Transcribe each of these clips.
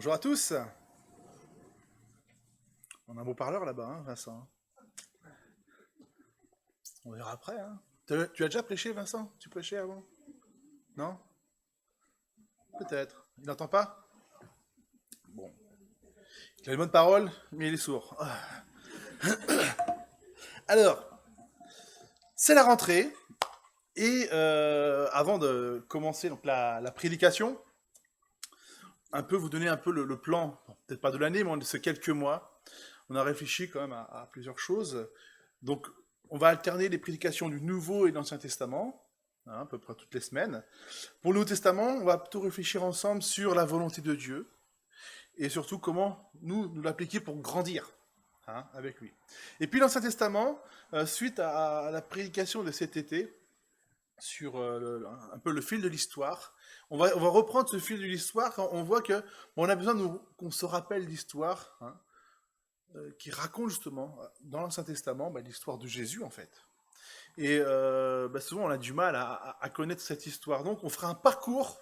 Bonjour à tous. On a un beau parleur là-bas, hein, Vincent. On verra après. Hein. Tu as déjà prêché, Vincent? Tu prêchais avant? Non? Peut-être. Il n'entend pas? Bon. Il a une bonne parole, mais il est sourd. Alors, c'est la rentrée. Et avant de commencer donc, la prédication, un peu vous donner un peu le plan, peut-être pas de l'année, mais de ces quelques mois. On a réfléchi quand même à plusieurs choses. Donc, on va alterner les prédications du Nouveau et de l'Ancien Testament, hein, à peu près toutes les semaines. Pour le Nouveau Testament, on va plutôt réfléchir ensemble sur la volonté de Dieu et surtout comment nous l'appliquer pour grandir hein, avec lui. Et puis l'Ancien Testament, suite à la prédication de cet été, sur un peu le fil de l'histoire, on va reprendre ce fil de l'histoire quand on voit que on a besoin qu'on se rappelle l'histoire, hein, qui raconte justement dans l'Ancien Testament l'histoire de Jésus en fait. Et souvent on a du mal à connaître cette histoire. Donc on fera un parcours.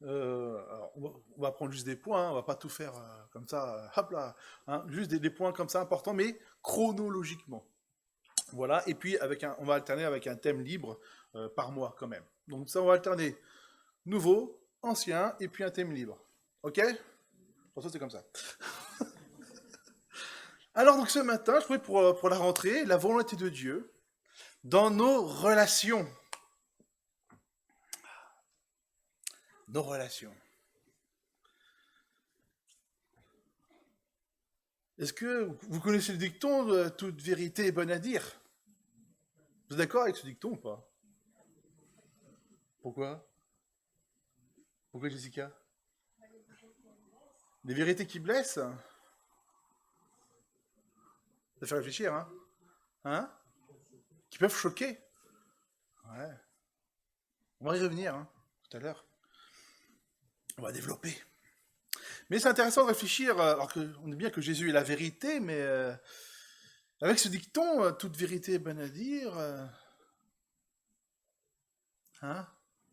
Alors, on va prendre juste des points, hein, on va pas tout faire comme ça, hop là, hein, juste des points comme ça importants, mais chronologiquement. Voilà, et puis on va alterner avec un thème libre par mois quand même. Donc ça on va alterner nouveau, ancien, et puis un thème libre. Ok? Pour ça c'est comme ça. Alors donc ce matin, je trouvais pour la rentrée, la volonté de Dieu dans nos relations. Nos relations. Est-ce que vous connaissez le dicton « toute vérité est bonne à dire » ? Vous êtes d'accord avec ce dicton ou pas? Pourquoi? Pourquoi Jessica? Des vérités qui blessent? Ça fait réfléchir, hein? Hein? Qui peuvent choquer? Ouais. On va y revenir, hein, tout à l'heure. On va développer. Mais c'est intéressant de réfléchir, alors qu'on est bien que Jésus est la vérité, mais avec ce dicton, toute vérité est bonne à dire, hein,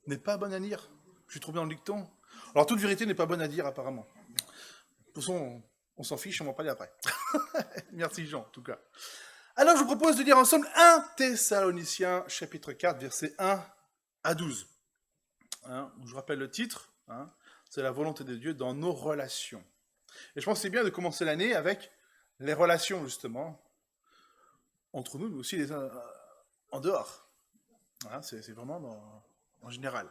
n'est pas bonne à dire. Je suis trop bien dans le dicton. Alors toute vérité n'est pas bonne à dire apparemment. De toute façon, on s'en fiche, on va en parler après. Merci Jean, en tout cas. Alors je vous propose de lire ensemble 1 Thessaloniciens, chapitre 4, versets 1 à 12. Hein, je vous rappelle le titre, hein, c'est la volonté de Dieu dans nos relations. Et je pense que c'est bien de commencer l'année avec les relations, justement, entre nous, mais aussi les uns en dehors. Hein, c'est vraiment en général.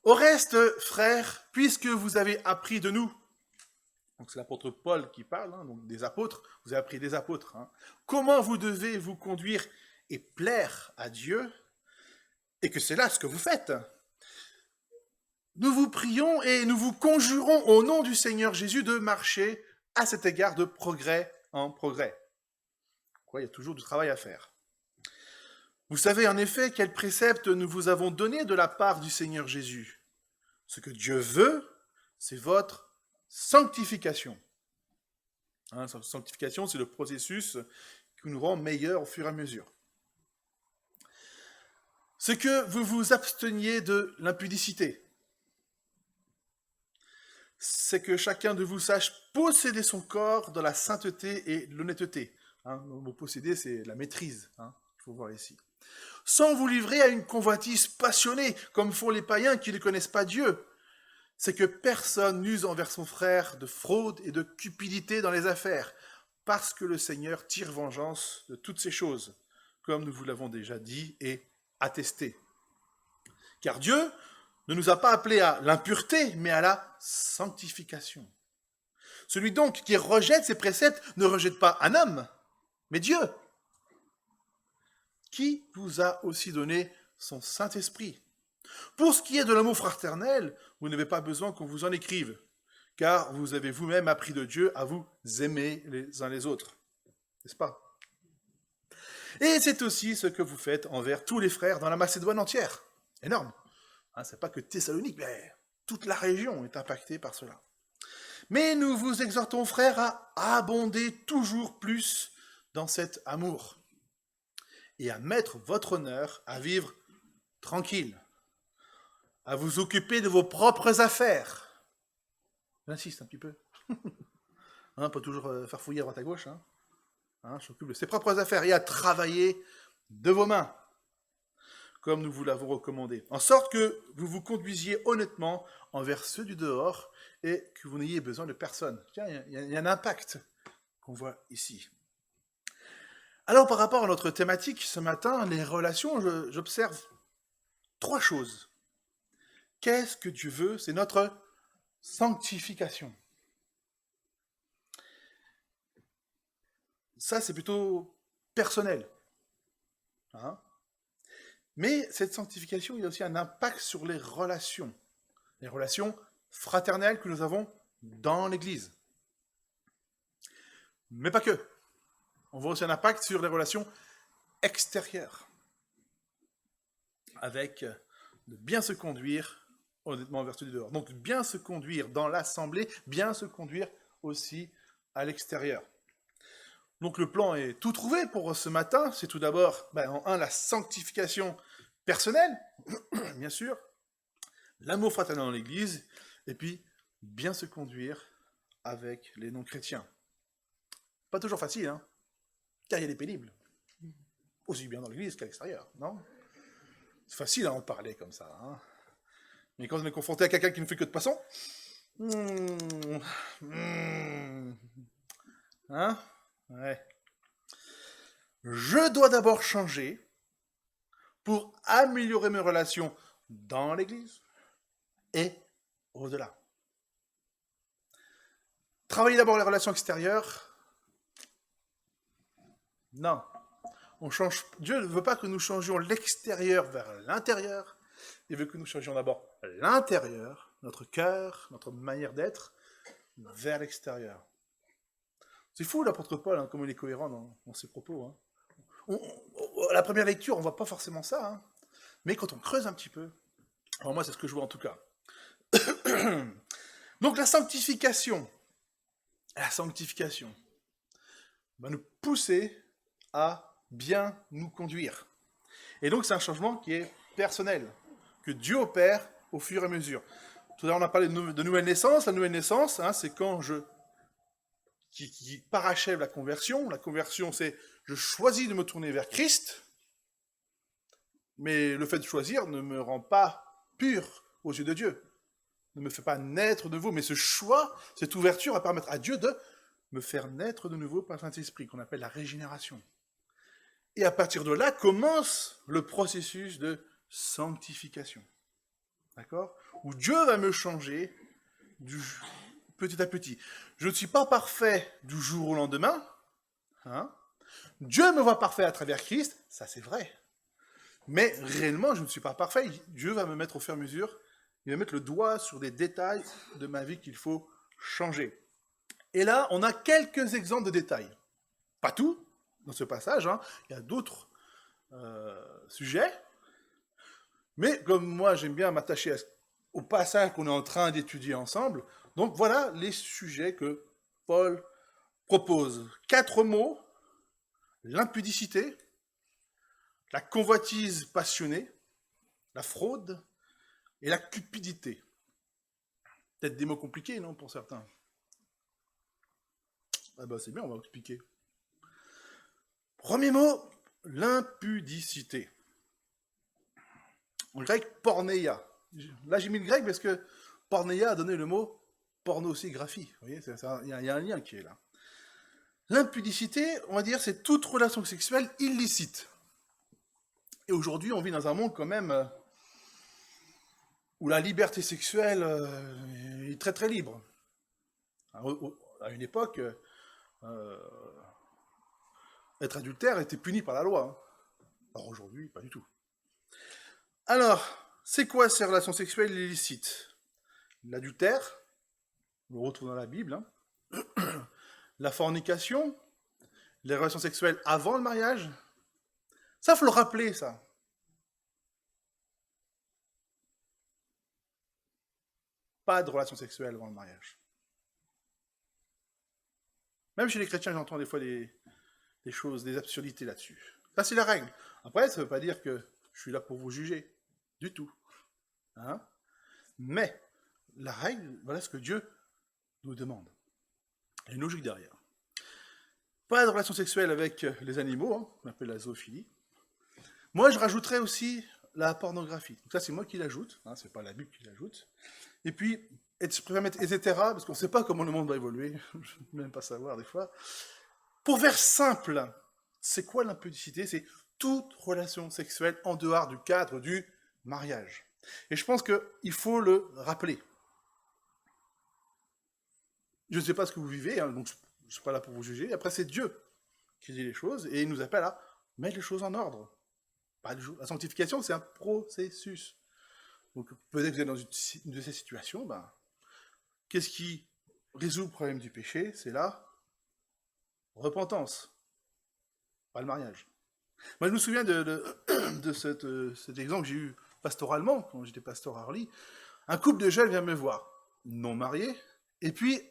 Au reste, frères, puisque vous avez appris de nous, donc c'est l'apôtre Paul qui parle, hein, donc des apôtres, vous avez appris des apôtres, hein, comment vous devez vous conduire et plaire à Dieu, et que c'est là ce que vous faites. Nous vous prions et nous vous conjurons au nom du Seigneur Jésus de marcher à cet égard de progrès en progrès. Quoi, il y a toujours du travail à faire. Vous savez en effet quels préceptes nous vous avons donnés de la part du Seigneur Jésus. Ce que Dieu veut, c'est votre sanctification. Hein, sanctification, c'est le processus qui nous rend meilleurs au fur et à mesure. Ce que vous vous absteniez de l'impudicité. C'est que chacun de vous sache posséder son corps dans la sainteté et l'honnêteté. Hein, le mot posséder, c'est la maîtrise, hein, il faut voir ici. Sans vous livrer à une convoitise passionnée, comme font les païens qui ne connaissent pas Dieu. C'est que personne n'use envers son frère de fraude et de cupidité dans les affaires, parce que le Seigneur tire vengeance de toutes ces choses, comme nous vous l'avons déjà dit et attesté. Car Dieu ne nous a pas appelés à l'impureté, mais à la sanctification. Celui donc qui rejette ses préceptes ne rejette pas un homme, mais Dieu, qui vous a aussi donné son Saint-Esprit. Pour ce qui est de l'amour fraternel, vous n'avez pas besoin qu'on vous en écrive, car vous avez vous-même appris de Dieu à vous aimer les uns les autres. N'est-ce pas? Et c'est aussi ce que vous faites envers tous les frères dans la Macédoine entière. Énorme. Hein, c'est pas que Thessalonique, mais toute la région est impactée par cela. Mais nous vous exhortons, frères, à abonder toujours plus dans cet amour et à mettre votre honneur à vivre tranquille, à vous occuper de vos propres affaires. J'insiste un petit peu. Hein, pas toujours faire fouiller à droite à gauche. Hein, s'occupe de ses propres affaires et à travailler de vos mains, comme nous vous l'avons recommandé, en sorte que vous vous conduisiez honnêtement envers ceux du dehors et que vous n'ayez besoin de personne. Tiens, il y a un impact qu'on voit ici. Alors, par rapport à notre thématique ce matin, les relations, j'observe 3 choses. Qu'est-ce que Dieu veut? C'est notre sanctification. Ça, c'est plutôt personnel. Hein? Mais cette sanctification, il y a aussi un impact sur les relations fraternelles que nous avons dans l'Église. Mais pas que. On voit aussi un impact sur les relations extérieures, avec de bien se conduire honnêtement en vertu du dehors. Donc bien se conduire dans l'assemblée, bien se conduire aussi à l'extérieur. Donc le plan est tout trouvé pour ce matin. C'est tout d'abord, en un, la sanctification personnelle, bien sûr, l'amour fraternel dans l'Église, et puis bien se conduire avec les non-chrétiens. Pas toujours facile, hein, car il y a des pénibles, aussi bien dans l'Église qu'à l'extérieur, non? C'est facile à en parler comme ça, hein. Mais quand on est confronté à quelqu'un qui ne fait que de poisson, hein? Ouais. Je dois d'abord changer pour améliorer mes relations dans l'Église et au-delà. Travailler d'abord les relations extérieures. Non. Dieu ne veut pas que nous changions l'extérieur vers l'intérieur. Il veut que nous changions d'abord l'intérieur, notre cœur, notre manière d'être, vers l'extérieur. C'est fou l'apôtre Paul, hein, comme il est cohérent dans ses propos. Hein. À la première lecture, on ne voit pas forcément ça. Hein. Mais quand on creuse un petit peu, alors moi c'est ce que je vois en tout cas. Donc la sanctification va nous pousser à bien nous conduire. Et donc c'est un changement qui est personnel, que Dieu opère au fur et à mesure. Tout à l'heure on a parlé de nouvelle naissance. La nouvelle naissance, hein, c'est quand qui parachève la conversion. La conversion, c'est je choisis de me tourner vers Christ, mais le fait de choisir ne me rend pas pur aux yeux de Dieu. Ne me fait pas naître de nouveau, mais ce choix, cette ouverture va permettre à Dieu de me faire naître de nouveau par le Saint-Esprit, qu'on appelle la régénération. Et à partir de là commence le processus de sanctification. D'accord? Où Dieu va me changer petit à petit. Je ne suis pas parfait du jour au lendemain. Hein? Dieu me voit parfait à travers Christ, ça c'est vrai. Mais réellement, je ne suis pas parfait. Dieu va me mettre au fur et à mesure, il va mettre le doigt sur des détails de ma vie qu'il faut changer. Et là, on a quelques exemples de détails. Pas tout dans ce passage, hein. Il y a d'autres sujets. Mais comme moi, j'aime bien m'attacher au passage qu'on est en train d'étudier ensemble, donc voilà les sujets que Paul propose. 4 mots: l'impudicité, la convoitise passionnée, la fraude et la cupidité. Peut-être des mots compliqués, non, pour certains? Ah bah c'est bien, on va expliquer. Premier mot, l'impudicité. En grec, porneia. Là j'ai mis le grec parce que porneia a donné le mot pornographie. Vous voyez, il y a un lien qui est là. L'impudicité, on va dire, c'est toute relation sexuelle illicite. Et aujourd'hui, on vit dans un monde quand même où la liberté sexuelle est très très libre. À une époque, être adultère était puni par la loi. Hein. Alors aujourd'hui, pas du tout. Alors, c'est quoi ces relations sexuelles illicites? L'adultère, on le retrouve dans la Bible. Hein. La fornication, les relations sexuelles avant le mariage. Ça, faut le rappeler, ça. Pas de relations sexuelles avant le mariage. Même chez les chrétiens, j'entends des fois des choses, des absurdités là-dessus. Ça, c'est la règle. Après, ça ne veut pas dire que je suis là pour vous juger. Du tout. Hein? Mais, la règle, voilà ce que Dieu nous demande. Il y a une logique derrière. Pas de relation sexuelle avec les animaux, hein, on appelle la zoophilie. Moi, je rajouterais aussi la pornographie. Donc ça, c'est moi qui l'ajoute, hein, c'est pas la Bible qui l'ajoute. Et puis, je préfère mettre etc., parce qu'on ne sait pas comment le monde va évoluer, je ne veux même pas savoir des fois. Pour faire simple, c'est quoi l'impudicité? C'est toute relation sexuelle en dehors du cadre du mariage. Et je pense qu'il faut le rappeler. Je ne sais pas ce que vous vivez, hein, donc je ne suis pas là pour vous juger. Après, c'est Dieu qui dit les choses, et il nous appelle à mettre les choses en ordre. La sanctification, c'est un processus. Donc peut-être que vous êtes dans une de ces situations, qu'est-ce qui résout le problème du péché? C'est la repentance, pas le mariage. Moi, je me souviens de cet exemple que j'ai eu pastoralement, quand j'étais pasteur à Orly. Un couple de jeunes vient me voir, non mariés, et puis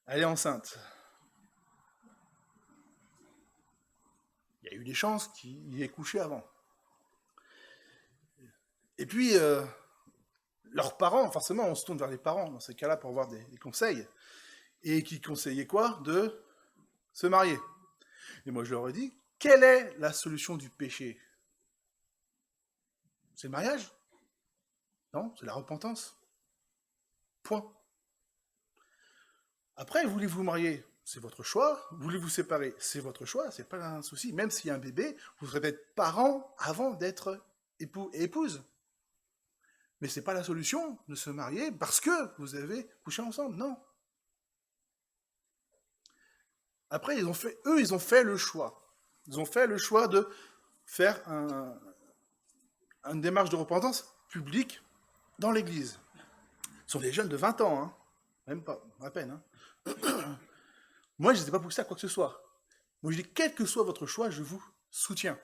elle est enceinte. Il y a eu des chances qu'il y ait couché avant. Et puis, leurs parents, forcément, on se tourne vers les parents dans ces cas-là pour avoir des conseils. Et qui conseillaient quoi? De se marier. Et moi, je leur ai dit, quelle est la solution du péché? C'est le mariage? Non, c'est la repentance. Point. Après, voulez-vous marier? C'est votre choix. Voulez-vous séparer? C'est votre choix. C'est pas un souci. Même s'il y a un bébé, vous serez peut-être parents avant d'être époux et épouse. Mais c'est pas la solution de se marier parce que vous avez couché ensemble. Non. Après, ils ont fait le choix. Ils ont fait le choix de faire une démarche de repentance publique dans l'église. Ce sont des jeunes de 20 ans, hein. Même pas, à peine. Hein. Moi, je n'étais pas poussé à quoi que ce soit. Moi, je dis, quel que soit votre choix, je vous soutiens.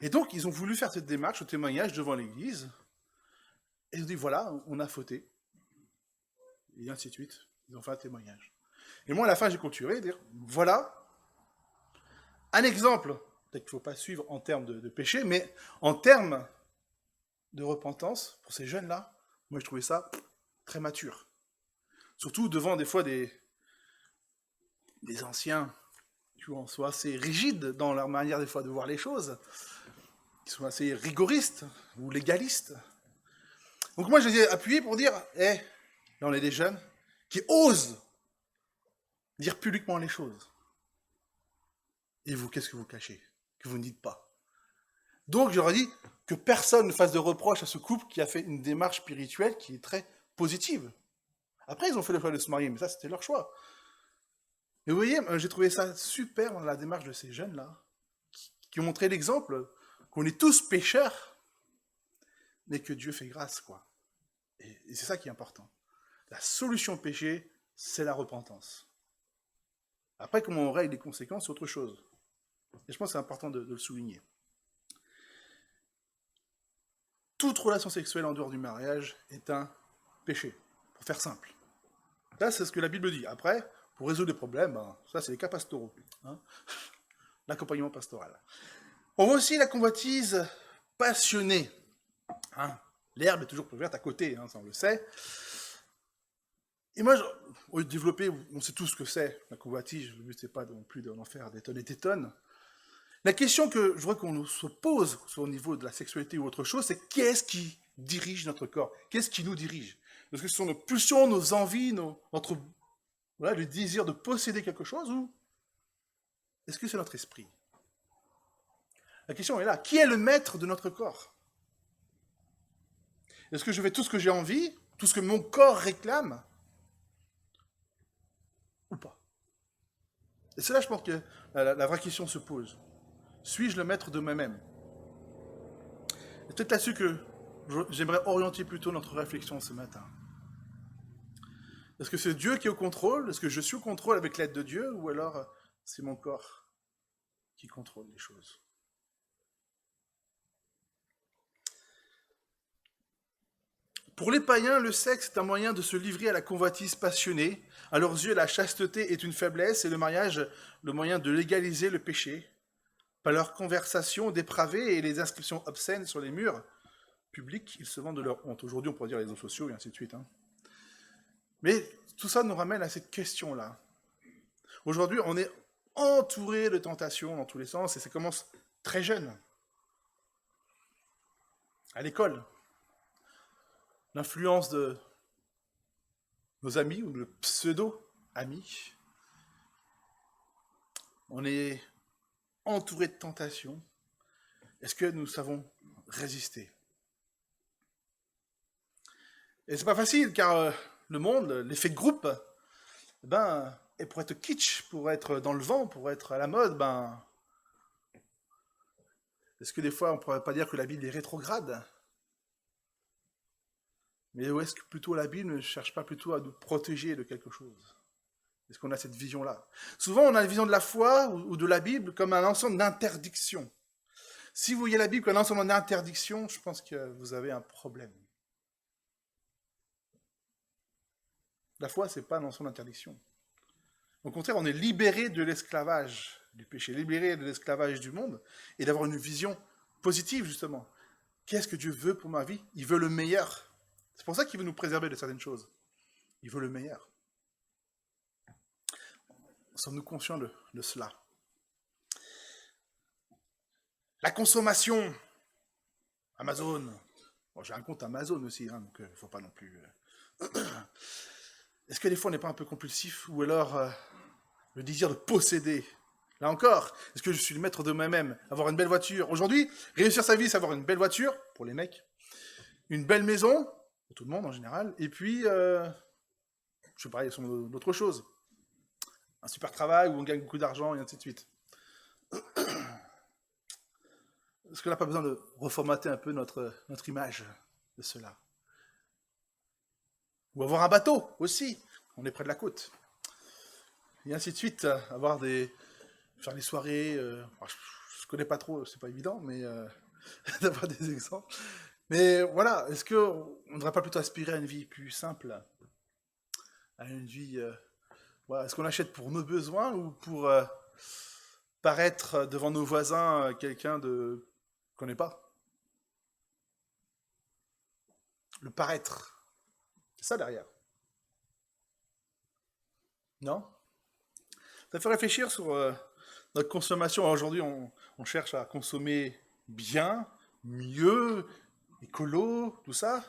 Et donc, ils ont voulu faire cette démarche, ce témoignage devant l'église. Et ils ont dit, voilà, on a fauté. Et ainsi de suite. Ils ont fait un témoignage. Et moi, à la fin, j'ai continué, dire, voilà, un exemple, peut-être qu'il ne faut pas suivre en termes de péché, mais en termes de repentance, pour ces jeunes-là, moi, je trouvais ça très mature. Surtout devant, des fois, des anciens qui sont assez rigides dans leur manière, des fois, de voir les choses, qui sont assez rigoristes ou légalistes. Donc moi, je les ai appuyés pour dire, là, on est des jeunes qui osent dire publiquement les choses. Et vous, qu'est-ce que vous cachez? Que vous ne dites pas? Donc, j'aurais dit que personne ne fasse de reproche à ce couple qui a fait une démarche spirituelle qui est très positive. Après, ils ont fait le choix de se marier, mais ça, c'était leur choix. Et vous voyez, j'ai trouvé ça super dans la démarche de ces jeunes-là, qui ont montré l'exemple qu'on est tous pécheurs, mais que Dieu fait grâce, quoi. Et c'est ça qui est important. La solution au péché, c'est la repentance. Après, comment on règle les conséquences, c'est autre chose. Et je pense que c'est important de le souligner. Toute relation sexuelle en dehors du mariage est un péché, pour faire simple. Là, c'est ce que la Bible dit. Après, pour résoudre les problèmes, ça, c'est les cas pastoraux. Hein, l'accompagnement pastoral. On voit aussi la convoitise passionnée. Hein, l'herbe est toujours plus verte à côté, hein, ça on le sait. Et moi, au lieu de développer, on sait tous ce que c'est, la convoitise, le but c'est pas non plus d'en faire des tonnes et des tonnes. La question que je vois qu'on se pose au niveau de la sexualité ou autre chose, c'est qu'est-ce qui dirige notre corps? Qu'est-ce qui nous dirige? Est-ce que ce sont nos pulsions, nos envies, le désir de posséder quelque chose, ou est-ce que c'est notre esprit? La question est là. Qui est le maître de notre corps? Est-ce que je fais tout ce que j'ai envie, tout ce que mon corps réclame, ou pas? Et c'est là, je pense que la vraie question se pose. Suis-je le maître de moi-même? C'est peut-être là-dessus que j'aimerais orienter plutôt notre réflexion ce matin. Est-ce que c'est Dieu qui est au contrôle? Est-ce que je suis au contrôle avec l'aide de Dieu? Ou alors c'est mon corps qui contrôle les choses? Pour les païens, le sexe est un moyen de se livrer à la convoitise passionnée. À leurs yeux, la chasteté est une faiblesse et le mariage, le moyen de légaliser le péché. Par leurs conversations dépravées et les inscriptions obscènes sur les murs publics, ils se vendent de leur honte. Aujourd'hui, on pourrait dire les réseaux sociaux et ainsi de suite. Hein. Mais tout ça nous ramène à cette question-là. Aujourd'hui, on est entouré de tentations dans tous les sens, et ça commence très jeune. À l'école, l'influence de nos amis, ou de pseudo-amis, on est entouré de tentations. Est-ce que nous savons résister? Et c'est pas facile, car le monde, l'effet de groupe, et pour être kitsch, pour être dans le vent, pour être à la mode, est-ce que des fois on pourrait pas dire que la Bible est rétrograde? Mais où est-ce que plutôt la Bible ne cherche pas plutôt à nous protéger de quelque chose? Est-ce qu'on a cette vision-là? Souvent on a la vision de la foi ou de la Bible comme un ensemble d'interdictions. Si vous voyez la Bible comme un ensemble d'interdictions, je pense que vous avez un problème. La foi, c'est pas un ensemble d'interdictions. Au contraire, on est libéré de l'esclavage du péché, libéré de l'esclavage du monde, et d'avoir une vision positive, justement. Qu'est-ce que Dieu veut pour ma vie? Il veut le meilleur. C'est pour ça qu'il veut nous préserver de certaines choses. Il veut le meilleur. Sommes-nous conscients de cela? La consommation. Amazon. Bon, j'ai un compte Amazon aussi, donc il ne faut pas non plus... Est-ce que des fois on n'est pas un peu compulsif? Ou alors le désir de posséder? Là encore, est-ce que je suis le maître de moi-même? Avoir une belle voiture. Aujourd'hui, réussir sa vie, c'est avoir une belle voiture, pour les mecs. Une belle maison, pour tout le monde en général. Et puis, je sais pas, il y a d'autres choses. Un super travail où on gagne beaucoup d'argent et ainsi de suite. Est-ce qu'on n'a pas besoin de reformater un peu notre image de cela? Ou avoir un bateau aussi, on est près de la côte. Et ainsi de suite, faire des soirées, je connais pas trop, c'est pas évident, mais d'avoir des exemples. Mais voilà, est-ce qu'on ne devrait pas plutôt aspirer à une vie plus simple? À une vie... voilà, est-ce qu'on achète pour nos besoins ou pour paraître devant nos voisins quelqu'un qu'on n'est pas? Le paraître. C'est ça derrière. Non? Ça fait réfléchir sur notre consommation. Aujourd'hui, on cherche à consommer bien, mieux, écolo, tout ça.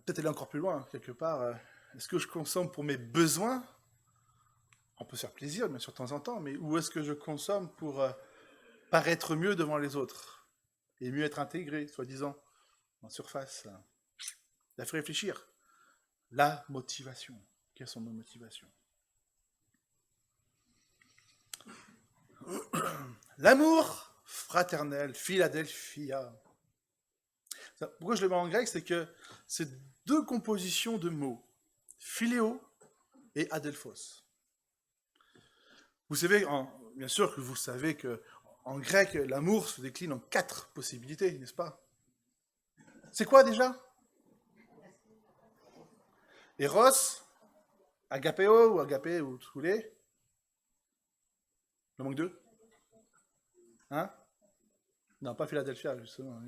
Peut-être aller encore plus loin, quelque part. Est-ce que je consomme pour mes besoins? On peut se faire plaisir, bien sûr, de temps en temps, mais où est-ce que je consomme pour paraître mieux devant les autres? Et mieux être intégré, soi-disant, en surface. Ça fait réfléchir. La motivation. Quelles sont nos motivations? L'amour fraternel, Philadelphia. Pourquoi je le mets en grec? C'est que c'est deux compositions de mots. Philéo et adelphos. Vous savez, bien sûr que vous savez que en grec, l'amour se décline en 4 possibilités, n'est-ce pas? C'est quoi déjà? Eros, agapeo ou agapé, ou tous les. Il en manque 2? Hein? Non, pas Philadelphia, justement.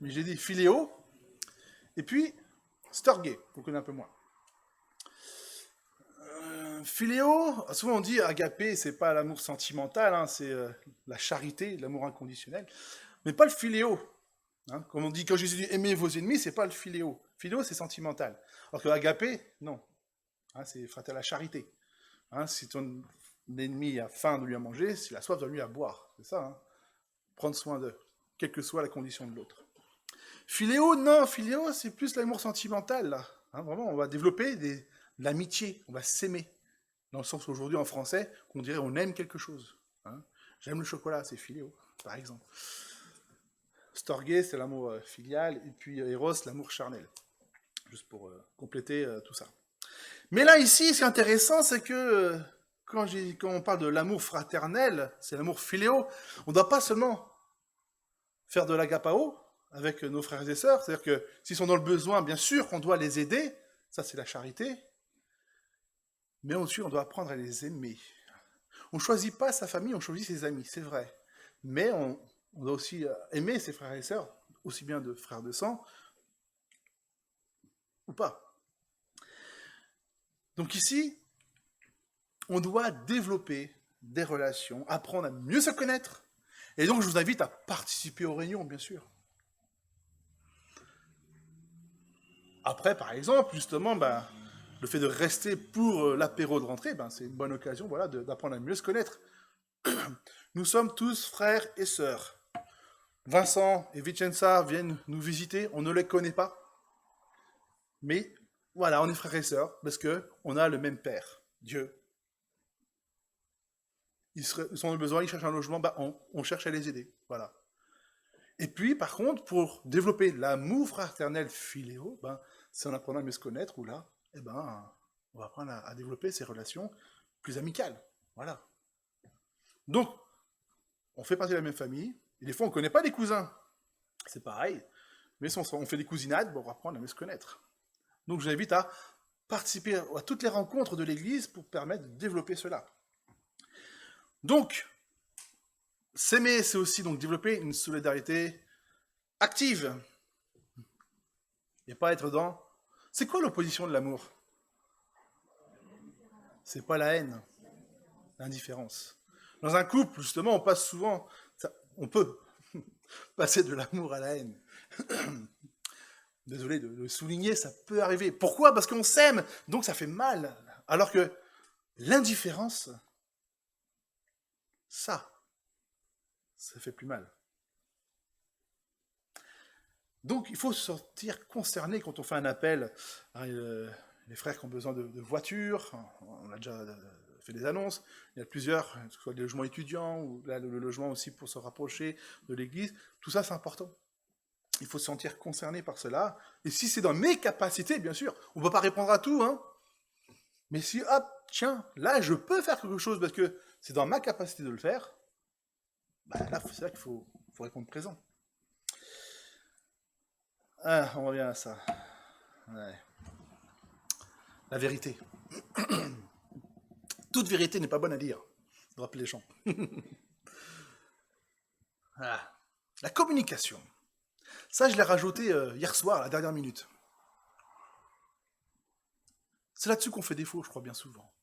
Mais j'ai dit philéo, et puis storge, qu'on connaît un peu moins. Philéo, souvent on dit agapé, c'est pas l'amour sentimental, hein, c'est la charité, l'amour inconditionnel, mais pas le philéo. Hein. Comme on dit, quand Jésus dit aimez vos ennemis, c'est pas le philéo. Philéo, c'est sentimental. Alors que agapé, non. Hein, c'est fraternel, la charité. Hein, si ton ennemi a faim, de lui à manger, si la soif, de lui à boire. C'est ça. Hein. Prendre soin d'eux, quelle que soit la condition de l'autre. Philéo, non, philéo, c'est plus l'amour sentimental, là. Hein, vraiment, on va développer de l'amitié, on va s'aimer. Dans le sens aujourd'hui, en français, on dirait on aime quelque chose. Hein. J'aime le chocolat, c'est philéo, par exemple. Storge, c'est l'amour filial, et puis Eros, l'amour charnel. Juste pour compléter tout ça. Mais là, ici, ce qui est intéressant, c'est que quand on parle de l'amour fraternel, c'est l'amour philéo, on ne doit pas seulement faire de l'agapao avec nos frères et sœurs, c'est-à-dire que s'ils sont dans le besoin, bien sûr qu'on doit les aider, ça c'est la charité, mais ensuite on doit apprendre à les aimer. On ne choisit pas sa famille, on choisit ses amis, c'est vrai, mais on doit aussi aimer ses frères et sœurs, aussi bien de frères de sang, ou pas. Donc ici, on doit développer des relations, apprendre à mieux se connaître. Et donc, je vous invite à participer aux réunions, bien sûr. Après, par exemple, justement, le fait de rester pour l'apéro de rentrée, c'est une bonne occasion voilà, d'apprendre à mieux se connaître. Nous sommes tous frères et sœurs. Vincent et Vicenza viennent nous visiter, on ne les connaît pas. Mais voilà, on est frères et sœurs parce qu'on a le même Père, Dieu. Ils ont besoin, ils cherchent un logement, on cherche à les aider. Voilà. Et puis, par contre, pour développer l'amour fraternel philéo, c'est en apprenant à mieux se connaître, où là, on va apprendre à développer ces relations plus amicales. Voilà. Donc, on fait partie de la même famille, et des fois, on ne connaît pas les cousins. C'est pareil. Mais si on fait des cousinades, on va apprendre à mieux se connaître. Donc, je vous invite à participer à toutes les rencontres de l'Église pour permettre de développer cela. Donc, s'aimer, c'est aussi donc développer une solidarité active. Et pas être dans... C'est quoi l'opposition de l'amour? C'est pas la haine, l'indifférence. Dans un couple, justement, on passe souvent... on peut passer de l'amour à la haine. Désolé de le souligner, ça peut arriver. Pourquoi? Parce qu'on s'aime, donc ça fait mal. Alors que l'indifférence, ça fait plus mal. Donc il faut se sentir concerné quand on fait un appel. Les frères qui ont besoin de voitures, on a déjà fait des annonces, il y a plusieurs, que ce soit des logements étudiants, ou là, le logement aussi pour se rapprocher de l'église, tout ça c'est important. Il faut se sentir concerné par cela, et si c'est dans mes capacités, bien sûr, on ne peut pas répondre à tout, hein. Mais si, hop, tiens, là je peux faire quelque chose parce que c'est dans ma capacité de le faire, là c'est là qu'il faut répondre présent. Ah, on revient à ça. Ouais. La vérité. Toute vérité n'est pas bonne à dire. Rappelez les gens. Ah. La communication. Ça, je l'ai rajouté hier soir, à la dernière minute. C'est là-dessus qu'on fait défaut, je crois, bien souvent.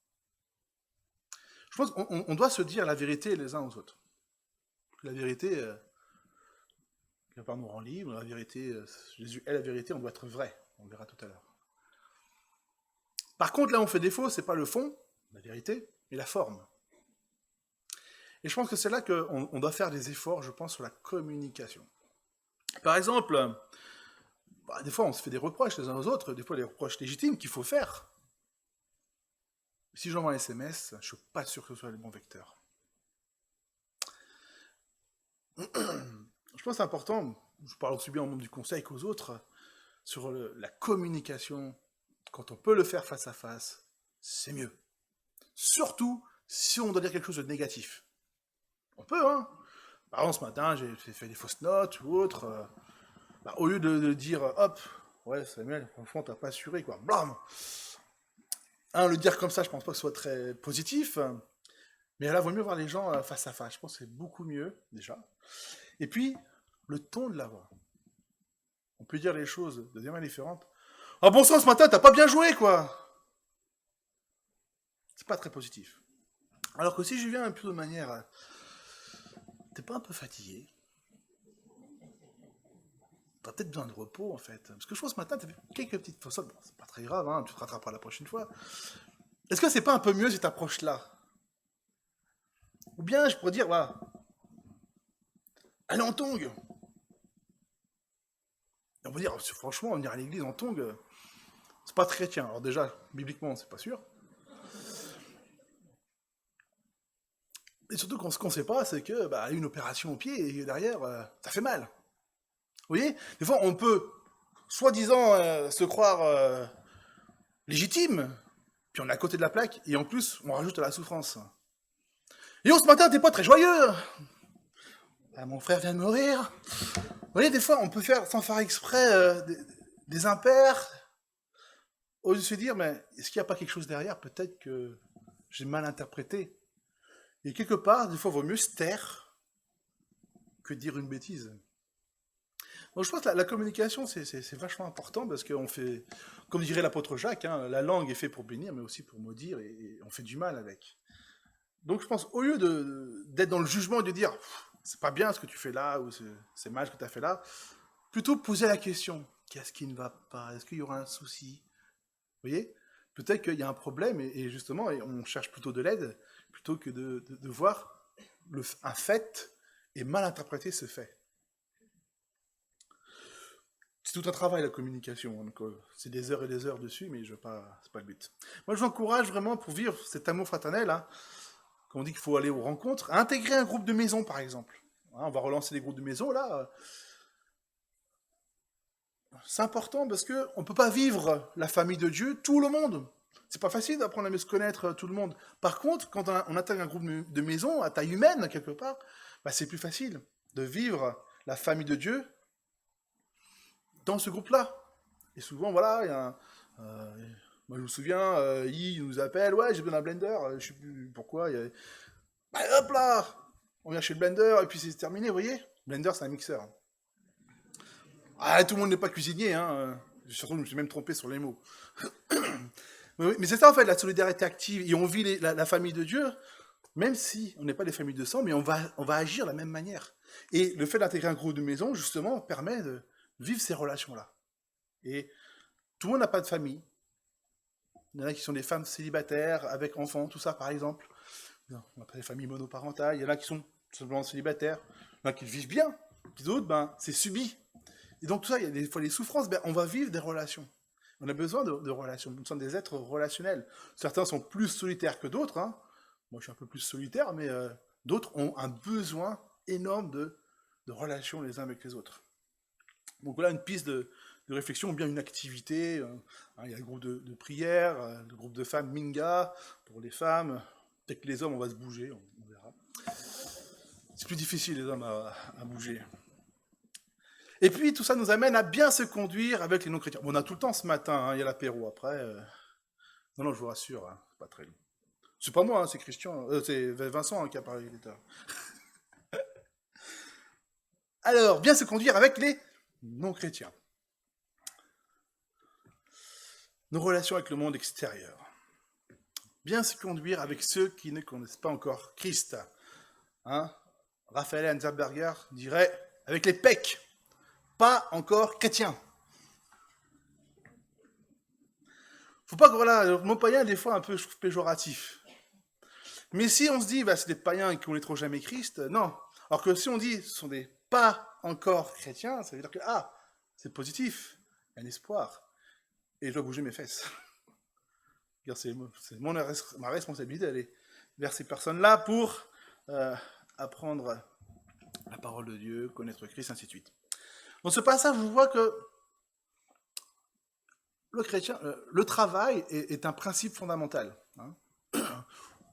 Je pense qu'on doit se dire la vérité les uns aux autres. La vérité, quelque part nous rend libre. La vérité, Jésus est la vérité, on doit être vrai. On le verra tout à l'heure. Par contre, là, on fait défaut, c'est pas le fond, la vérité, mais la forme. Et je pense que c'est là qu'on doit faire des efforts, je pense, sur la communication. Par exemple, des fois, on se fait des reproches les uns aux autres, des fois des reproches légitimes qu'il faut faire. Si j'envoie un SMS, je ne suis pas sûr que ce soit le bon vecteur. Je pense que c'est important, je parle aussi bien au monde du conseil qu'aux autres, sur la communication, quand on peut le faire face à face, c'est mieux. Surtout si on doit dire quelque chose de négatif. On peut, hein. Par exemple, ce matin, j'ai fait des fausses notes ou autre. Au lieu de dire, hop, ouais, Samuel, franchement, t'as pas assuré, quoi. Blam! Le dire comme ça, je pense pas que ce soit très positif. Mais là, il vaut mieux voir les gens face à face. Je pense que c'est beaucoup mieux, déjà. Et puis, le ton de la voix. On peut dire les choses de manière différente. Ah bon sang, ce matin, t'as pas bien joué, quoi! C'est pas très positif. Alors que si je viens un peu de manière... T'es pas un peu fatigué? T'as peut-être besoin de repos, en fait. Parce que je pense ce matin, t'as fait quelques petites fausses. Bon, c'est pas très grave, hein, tu te rattraperas la prochaine fois. Est-ce que c'est pas un peu mieux cette approche-là? Ou bien, je pourrais dire, voilà, allez en tongs. Et on peut dire, franchement, venir à l'église en tongs, c'est pas très chrétien. Alors déjà, bibliquement, c'est pas sûr. Et surtout, ce qu'on sait pas, c'est que a une opération au pied et derrière, ça fait mal. Vous voyez? Des fois, on peut, soi-disant, se croire légitime, puis on est à côté de la plaque, et en plus, on rajoute à la souffrance. Et ce matin, t'es pas très joyeux. Mon frère vient de mourir. Vous voyez, des fois, on peut faire, sans faire exprès, des impairs, au lieu de se dire, mais est-ce qu'il n'y a pas quelque chose derrière? Peut-être que j'ai mal interprété. Et quelque part, des fois, il vaut mieux se taire que dire une bêtise. Donc je pense que la communication, c'est vachement important parce qu'on fait, comme dirait l'apôtre Jacques, hein, la langue est faite pour bénir, mais aussi pour maudire, et on fait du mal avec. Donc je pense, au lieu d'être dans le jugement et de dire, c'est pas bien ce que tu fais là, ou c'est mal ce que tu as fait là, plutôt poser la question, qu'est-ce qui ne va pas? Est-ce qu'il y aura un souci? Vous voyez? Peut-être qu'il y a un problème, et justement, et on cherche plutôt de l'aide, plutôt que de voir un fait et mal interpréter ce fait. C'est tout un travail, la communication. Hein, donc, c'est des heures et des heures dessus, mais c'est pas le but. Moi, je vous encourage vraiment, pour vivre cet amour fraternel, hein, quand on dit qu'il faut aller aux rencontres, à intégrer un groupe de maison, par exemple. Hein, on va relancer les groupes de maison, là. C'est important parce qu'on ne peut pas vivre la famille de Dieu, tout le monde. C'est pas facile d'apprendre à mieux se connaître tout le monde. Par contre, quand on intègre un groupe de maison à taille humaine, quelque part, bah, c'est plus facile de vivre la famille de Dieu dans ce groupe-là. Et souvent, voilà, il y a moi je me souviens, il nous appelle, ouais, j'ai besoin d'un blender, je sais plus pourquoi, bah, hop là, on vient chez le blender, et puis c'est terminé, vous voyez. Blender, c'est un mixeur. Ah, tout le monde n'est pas cuisinier, hein. Surtout, je me suis même trompé sur les mots. Mais c'est ça, en fait, la solidarité active. Et on vit la famille de Dieu, même si on n'est pas des familles de sang, mais on va agir de la même manière. Et le fait d'intégrer un groupe de maison, justement, permet de vivre ces relations-là. Et tout le monde n'a pas de famille. Il y en a qui sont des femmes célibataires, avec enfants, tout ça, par exemple. On n'a pas des familles monoparentales. Il y en a qui sont tout simplement célibataires. Il y en a qui vivent bien. Puis d'autres, ben, c'est subi. Et donc tout ça, il y a des fois des souffrances, ben, on va vivre des relations. On a besoin de relations, nous sommes des êtres relationnels. Certains sont plus solitaires que d'autres, hein. Moi je suis un peu plus solitaire, mais d'autres ont un besoin énorme de relations les uns avec les autres. Donc voilà une piste de réflexion, ou bien une activité. Hein, il y a le groupe de prière, le groupe de femmes Minga, pour les femmes. Peut-être que les hommes, on va se bouger, on verra. C'est plus difficile les hommes à bouger. Et puis, tout ça nous amène à bien se conduire avec les non-chrétiens. Bon, on a tout le temps ce matin, hein, il y a l'apéro après. Non, je vous rassure, hein, c'est pas très long. C'est pas moi, hein, c'est Christian, c'est Vincent, hein, qui a parlé tout à l'heure. Alors, bien se conduire avec les non-chrétiens. Nos relations avec le monde extérieur. Bien se conduire avec ceux qui ne connaissent pas encore Christ. Hein, Raphaël Hanselberger dirait avec les pecs, pas encore chrétiens. Faut pas que, voilà, le mot païen, des fois, un peu, je trouve, péjoratif. Mais si on se dit, bah, c'est des païens qui connaîtront jamais Christ, non. Alors que si on dit, ce sont des pas encore chrétiens, ça veut dire que, ah, c'est positif, il y a un espoir, et je dois bouger mes fesses. C'est ma responsabilité d'aller vers ces personnes-là pour apprendre la parole de Dieu, connaître Christ, ainsi de suite. Dans ce passage, je vois que le travail est un principe fondamental. Hein.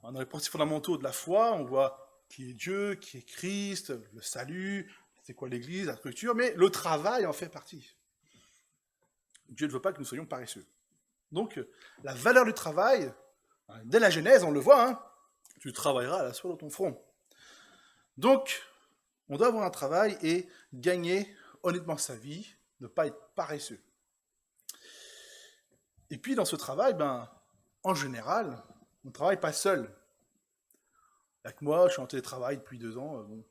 Dans les principes fondamentaux de la foi, on voit qui est Dieu, qui est Christ, le salut, c'est quoi l'Église, la structure, mais le travail en fait partie. Dieu ne veut pas que nous soyons paresseux. Donc, la valeur du travail, dès la Genèse, on le voit, hein, tu travailleras à la soie de ton front. Donc, on doit avoir un travail et gagner honnêtement sa vie, ne pas être paresseux. Et puis, dans ce travail, ben, en général, on ne travaille pas seul. Avec moi, je suis en télétravail depuis 2 ans, bon.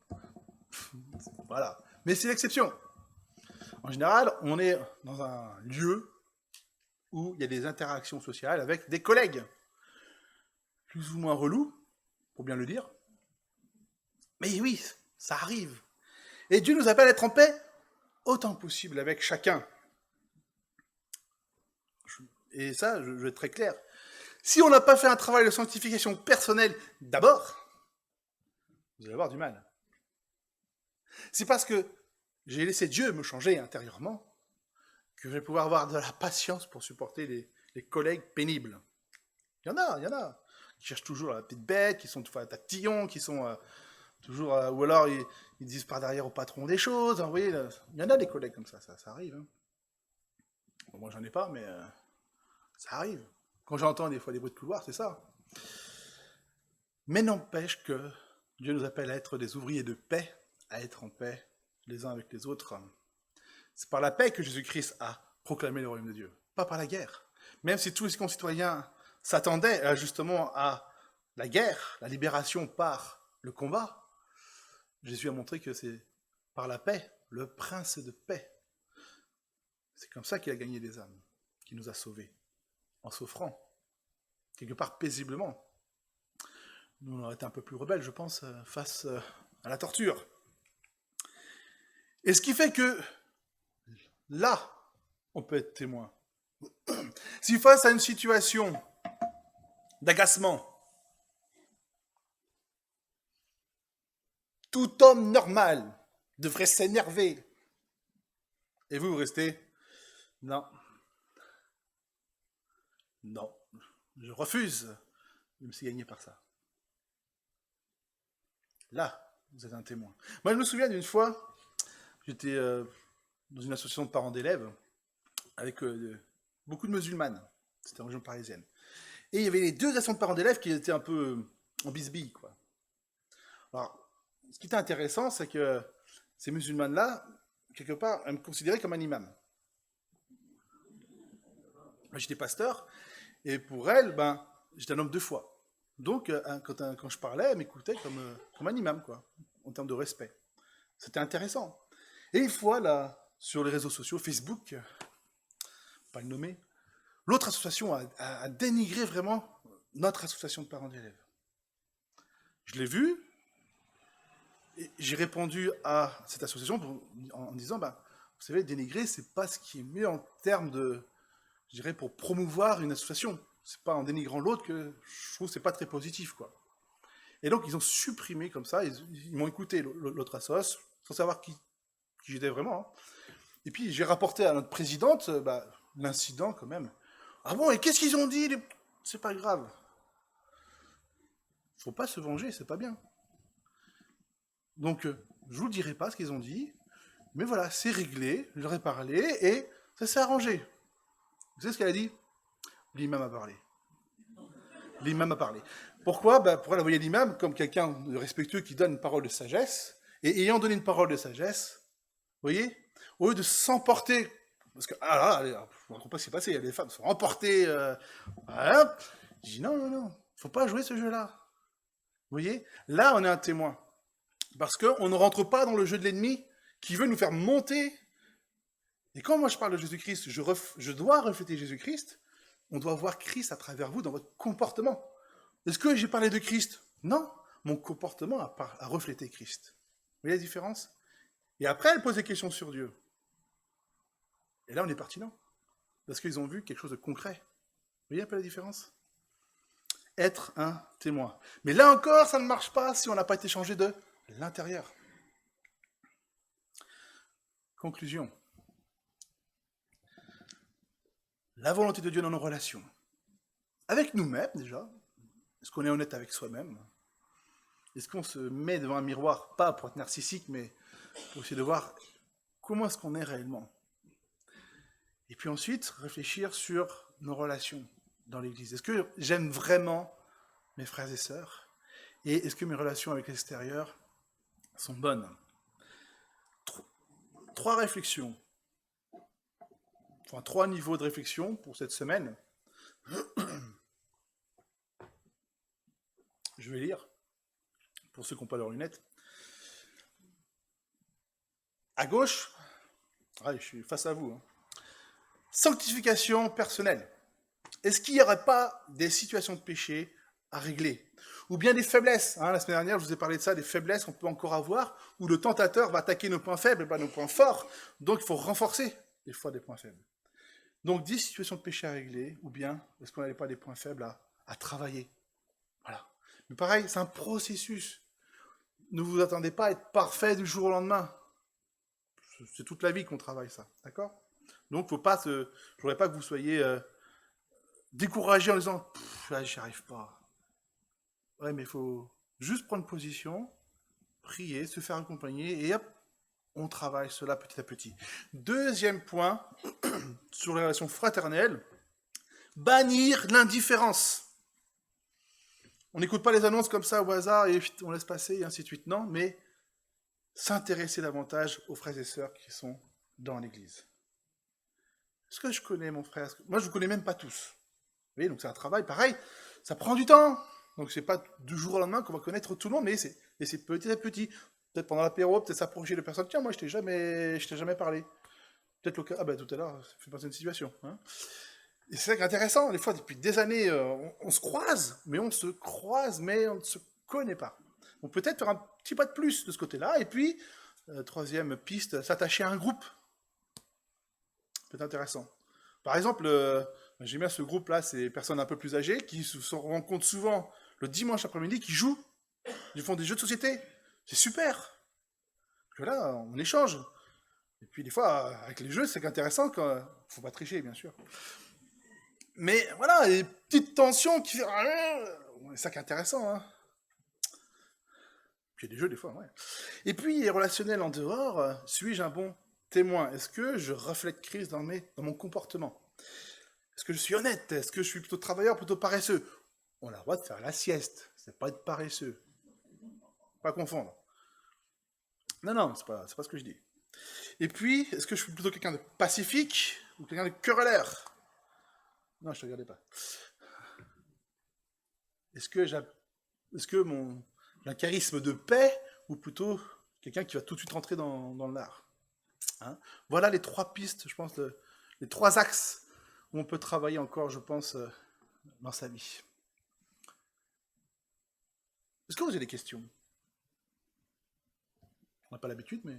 Voilà. Mais c'est l'exception. En général, on est dans un lieu où il y a des interactions sociales avec des collègues, plus ou moins relous, pour bien le dire. Mais oui, ça arrive. Et Dieu nous appelle à être en paix autant que possible avec chacun. Et ça, je vais être très clair. Si on n'a pas fait un travail de sanctification personnelle d'abord, vous allez avoir du mal. C'est parce que j'ai laissé Dieu me changer intérieurement que je vais pouvoir avoir de la patience pour supporter les collègues pénibles. Il y en a, qui cherchent toujours la petite bête, qui sont toutefois tatillons, qui sont toujours... ou alors, ils disent par derrière au patron des choses. Hein, vous voyez, il y en a des collègues comme ça arrive. Hein. Bon, moi, j'en ai pas, mais ça arrive. Quand j'entends des fois des bruits de couloir, c'est ça. Mais n'empêche que Dieu nous appelle à être des ouvriers de paix, à être en paix les uns avec les autres. C'est par la paix que Jésus-Christ a proclamé le royaume de Dieu, pas par la guerre. Même si tous les concitoyens s'attendaient justement à la guerre, la libération par le combat, Jésus a montré que c'est par la paix, le prince de paix. C'est comme ça qu'il a gagné des âmes, qu'il nous a sauvés, en s'offrant, quelque part paisiblement. Nous, on aurait été un peu plus rebelles, je pense, face à la torture. Et ce qui fait que, là, on peut être témoin. Si face à une situation d'agacement, tout homme normal devrait s'énerver, et vous restez, non, je refuse de me gagner par ça. Là, vous êtes un témoin. Moi, je me souviens d'une fois, j'étais dans une association de parents d'élèves avec beaucoup de musulmanes. C'était en région parisienne. Et il y avait les deux associations de parents d'élèves qui étaient un peu en bisbille, quoi. Alors, ce qui était intéressant, c'est que ces musulmanes-là, quelque part, elles me considéraient comme un imam. Moi, j'étais pasteur, et pour elles, j'étais un homme de foi. Donc, quand je parlais, elle m'écoutait comme un imam, quoi, en termes de respect. C'était intéressant. Et une fois, là, sur les réseaux sociaux, Facebook, pas le nommer, l'autre association a dénigré vraiment notre association de parents d'élèves. Je l'ai vu, et j'ai répondu à cette association en disant, vous savez, dénigrer, c'est pas ce qui est mieux en termes de, je dirais, pour promouvoir une association. C'est pas en dénigrant l'autre que je trouve que c'est pas très positif, quoi. Et donc, ils ont supprimé comme ça, ils m'ont écouté, l'autre assoce, sans savoir qui j'étais vraiment. Hein. Et puis, j'ai rapporté à notre présidente l'incident, quand même. Ah bon, et qu'est-ce qu'ils ont dit? C'est pas grave. Faut pas se venger, c'est pas bien. Donc, je vous dirai pas ce qu'ils ont dit, mais voilà, c'est réglé, je leur ai parlé, et ça s'est arrangé. Vous savez ce qu'elle a dit? L'imam a parlé. L'imam a parlé. Pourquoi? Pour elle, voyait l'imam comme quelqu'un de respectueux qui donne une parole de sagesse, et ayant donné une parole de sagesse, vous voyez, au lieu de s'emporter, parce que, je ne comprends pas ce qui s'est passé, il y a des femmes qui sont emportées, voilà, je dis non, faut pas jouer ce jeu-là. Vous voyez, là, on est un témoin. Parce qu'on ne rentre pas dans le jeu de l'ennemi qui veut nous faire monter. Et quand moi je parle de Jésus-Christ, je dois refléter Jésus-Christ, on doit voir Christ à travers vous dans votre comportement. Est-ce que j'ai parlé de Christ? Non, mon comportement a reflété Christ. Vous voyez la différence? Et après, elle pose des questions sur Dieu. Et là, on est pertinent. Parce qu'ils ont vu quelque chose de concret. Vous voyez un peu la différence? Être un témoin. Mais là encore, ça ne marche pas si on n'a pas été changé de l'intérieur. Conclusion. La volonté de Dieu dans nos relations. Avec nous-mêmes, déjà. Est-ce qu'on est honnête avec soi-même? Est-ce qu'on se met devant un miroir, pas pour être narcissique, mais pour essayer de voir comment est-ce qu'on est réellement? Et puis ensuite, réfléchir sur nos relations dans l'Église. Est-ce que j'aime vraiment mes frères et sœurs? Et est-ce que mes relations avec l'extérieur sont bonnes? Trois réflexions. Enfin, 3 niveaux de réflexion pour cette semaine. Je vais lire, pour ceux qui n'ont pas leurs lunettes. À gauche, je suis face à vous. Sanctification personnelle. Est-ce qu'il n'y aurait pas des situations de péché à régler? Ou bien des faiblesses? La semaine dernière, je vous ai parlé de ça, des faiblesses qu'on peut encore avoir, où le tentateur va attaquer nos points faibles et pas nos points forts. Donc, il faut renforcer des fois des points faibles. Donc, 10 situations de péché à régler, ou bien, est-ce qu'on n'avait pas des points faibles à travailler? Voilà. Mais pareil, c'est un processus. Ne vous attendez pas à être parfait du jour au lendemain. C'est toute la vie qu'on travaille ça, d'accord? Donc, je ne voudrais pas que vous soyez découragés en disant « j'y arrive pas ». Ouais, mais il faut juste prendre position, prier, se faire accompagner, et hop, on travaille cela petit à petit. Deuxième point, sur les relations fraternelles, bannir l'indifférence. On n'écoute pas les annonces comme ça au hasard et on laisse passer et ainsi de suite. Non, mais s'intéresser davantage aux frères et sœurs qui sont dans l'Église? Est-ce que je connais mon frère? Moi, je ne vous connais même pas tous. Vous voyez, donc c'est un travail, pareil, ça prend du temps. Donc c'est pas du jour au lendemain qu'on va connaître tout le monde, mais c'est petit à petit. Peut-être pendant l'apéro, peut-être s'approcher de personnes. Tiens, moi, je t'ai jamais parlé. Peut-être le cas. Ah ben tout à l'heure, ça fait partie d'une situation. Hein. Et c'est ça qui est intéressant. Des fois, depuis des années, on se croise, mais on ne ne se connaît pas. Donc peut-être faire un petit pas de plus de ce côté-là. Et puis, troisième piste, s'attacher à un groupe. C'est intéressant. Par exemple, j'aime bien ce groupe-là, c'est des personnes un peu plus âgées qui se rencontrent souvent le dimanche après-midi, qui jouent, ils font des jeux de société. C'est super. Parce que là, on échange. Et puis des fois, avec les jeux, c'est intéressant. Faut pas tricher, bien sûr. Mais voilà, les petites tensions qui... C'est ça qui est intéressant. Hein. Puis il y a des jeux, des fois, ouais. Et puis, les relationnels en dehors, suis-je un bon témoin? Est-ce que je reflète Christ dans mon comportement? Est-ce que je suis honnête? Est-ce que je suis plutôt travailleur, plutôt paresseux? On a le droit de faire la sieste, c'est pas être paresseux. Pas confondre. Non, c'est pas ce que je dis. Et puis, est-ce que je suis plutôt quelqu'un de pacifique ou quelqu'un de querelleur? Non, je te regardais pas. Est-ce que j'ai un charisme de paix ou plutôt quelqu'un qui va tout de suite rentrer dans l'art? Hein? Voilà les trois pistes, je pense, les trois axes où on peut travailler encore, je pense, dans sa vie. Est-ce que vous avez des questions? On n'a pas l'habitude, mais...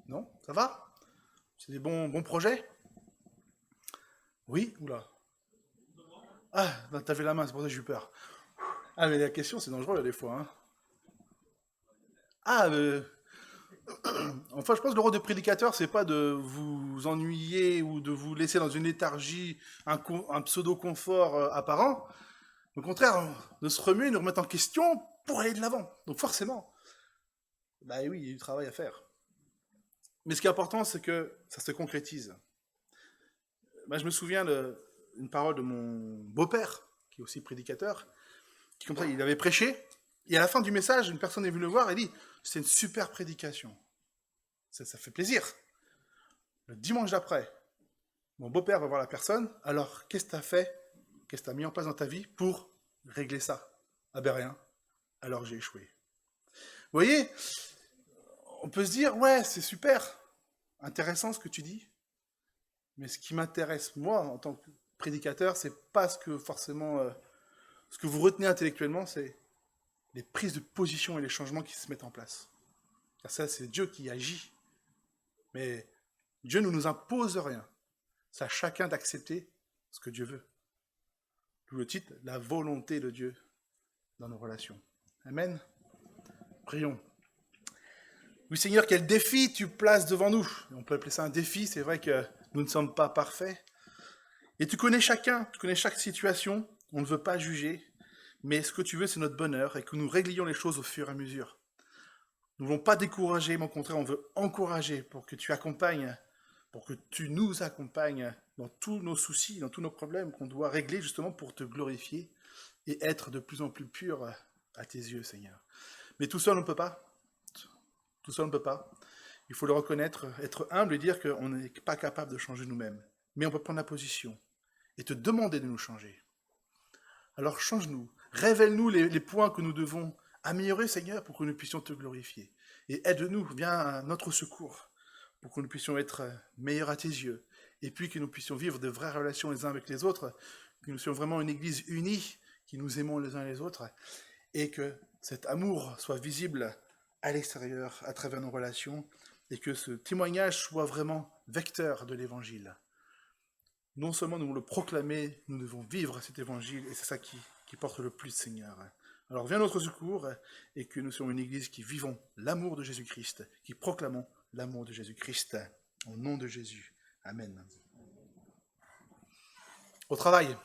Non? Ça va? C'est des bons projets? Oui? Oula. Ah, t'avais la main, c'est pour ça que j'ai eu peur. Ah, mais la question, c'est dangereux, là, des fois. Hein. Ah, enfin, je pense que le rôle de prédicateur, c'est pas de vous ennuyer ou de vous laisser dans une léthargie, un pseudo-confort apparent. Au contraire, de se remuer, de remettre en question pour aller de l'avant. Donc forcément, bah oui, il y a du travail à faire. Mais ce qui est important, c'est que ça se concrétise. Bah, je me souviens d'une parole de mon beau-père, qui est aussi prédicateur, qui comme ça, il avait prêché, et à la fin du message, une personne est venue le voir et dit « C'est une super prédication ». Ça fait plaisir. Le dimanche d'après, mon beau-père va voir la personne, alors qu'est-ce que tu as fait? Qu'est-ce que tu as mis en place dans ta vie pour régler ça? Ah ben rien, alors j'ai échoué. Vous voyez, on peut se dire, ouais, c'est super, intéressant ce que tu dis, mais ce qui m'intéresse, moi, en tant que prédicateur, c'est pas ce que forcément, ce que vous retenez intellectuellement, c'est les prises de position et les changements qui se mettent en place. Car ça, c'est Dieu qui agit. Mais Dieu ne nous impose rien. C'est à chacun d'accepter ce que Dieu veut. D'où le titre, la volonté de Dieu dans nos relations. Amen. Prions. Oui Seigneur, quel défi tu places devant nous. On peut appeler ça un défi, c'est vrai que nous ne sommes pas parfaits. Et tu connais chacun, tu connais chaque situation, on ne veut pas juger, mais ce que tu veux c'est notre bonheur et que nous réglions les choses au fur et à mesure. Nous ne voulons pas décourager, mais au contraire on veut encourager pour que tu accompagnes, pour que tu nous accompagnes dans tous nos soucis, dans tous nos problèmes qu'on doit régler justement pour te glorifier et être de plus en plus pur à tes yeux Seigneur. Mais tout seul on ne peut pas. Tout ça, on ne peut pas. Il faut le reconnaître, être humble et dire qu'on n'est pas capable de changer nous-mêmes. Mais on peut prendre la position et te demander de nous changer. Alors change-nous, révèle-nous les points que nous devons améliorer, Seigneur, pour que nous puissions te glorifier. Et aide-nous, viens à notre secours, pour que nous puissions être meilleurs à tes yeux. Et puis que nous puissions vivre de vraies relations les uns avec les autres, que nous soyons vraiment une église unie, qui nous aimons les uns les autres, et que cet amour soit visible à l'extérieur, à travers nos relations, et que ce témoignage soit vraiment vecteur de l'évangile. Non seulement nous devons le proclamer, nous devons vivre cet évangile, et c'est ça qui porte le plus, Seigneur. Alors viens à notre secours, et que nous soyons une église qui vivons l'amour de Jésus-Christ, qui proclamons l'amour de Jésus-Christ, au nom de Jésus. Amen. Au travail.